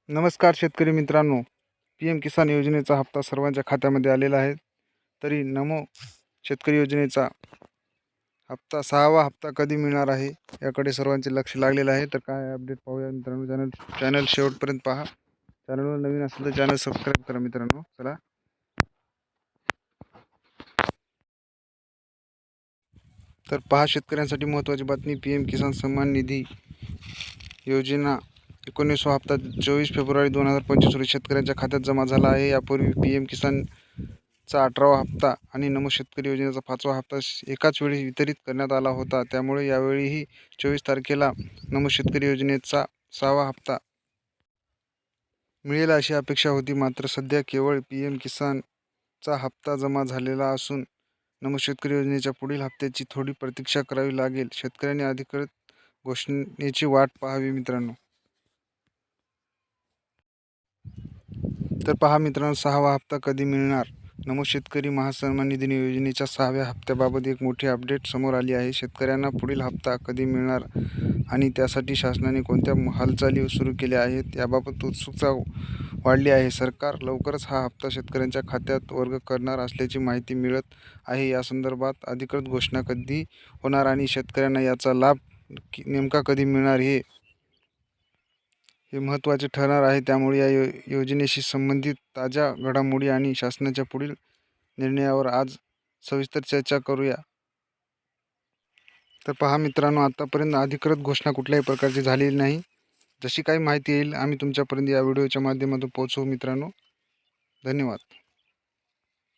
नमस्कार शेतकरी मित्रांनो, PM किसान योजनेचा हप्ता सर्वांच्या खात्यामध्ये आलेला आहे. तरी नमो शेतकरी योजनेचा हप्ता 6वा हप्ता कधी मिळणार आहे याकडे सर्वांचे लक्ष लागलेलं आहे. तर काय अपडेट पाहूया मित्रांनो. चॅनल शेवटपर्यंत पहा. चॅनलवर नवीन असेल तर चॅनल सबस्क्राईब करा मित्रांनो. चला तर पहा, शेतकऱ्यांसाठी महत्त्वाची बातमी. PM किसान सन्मान निधी योजना 19वा हप्ता 24 फेब्रुवारी 2025 रोजी शेतकऱ्यांच्या खात्यात जमा झाला आहे. यापूर्वी PM किसानचा 18वा हप्ता आणि नमो शेतकरी योजनेचा 5वा हप्ता एकाच वेळी वितरित करण्यात आला होता. त्यामुळे यावेळीही 24 तारखेला नमो शेतकरी योजनेचा 6वा हप्ता मिळेल अशी अपेक्षा होती. मात्र सध्या केवळ PM किसानचा हप्ता जमा झालेला असून नमो शेतकरी योजनेच्या पुढील हप्त्याची थोडी प्रतीक्षा करावी लागेल. शेतकऱ्यांनी अधिकृत घोषणेची वाट पाहावी मित्रांनो. तर पहा मित्रांनो, 6वा हप्ता कधी मिळणार? नमो शेतकरी महासन्मान निधी योजनेच्या 6व्या हप्त्याबाबत एक मोठी अपडेट समोर आली आहे. शेतकऱ्यांना पुढील हप्ता कधी मिळणार आणि त्यासाठी शासनाने कोणत्या हालचाली सुरू केल्या आहेत याबाबत उत्सुकता वाढली आहे. सरकार लवकरच हा हप्ता शेतकऱ्यांच्या खात्यात वर्ग करणार असल्याची माहिती मिळत आहे. या संदर्भात अधिकृत घोषणा कधी होणार आणि शेतकऱ्यांना याचा लाभ नेमका कधी मिळणार हे महत्त्वाचे ठरणार आहे. त्यामुळे या योजनेशी संबंधित ताज्या घडामोडी आणि शासनाच्या पुढील निर्णयावर आज सविस्तर चर्चा करूया. तर पहा मित्रांनो, आतापर्यंत अधिकृत घोषणा कुठल्याही प्रकारची झालेली नाही. जशी काही माहिती येईल आम्ही तुमच्यापर्यंत या व्हिडिओच्या माध्यमातून पोहोचवू मित्रांनो. धन्यवाद.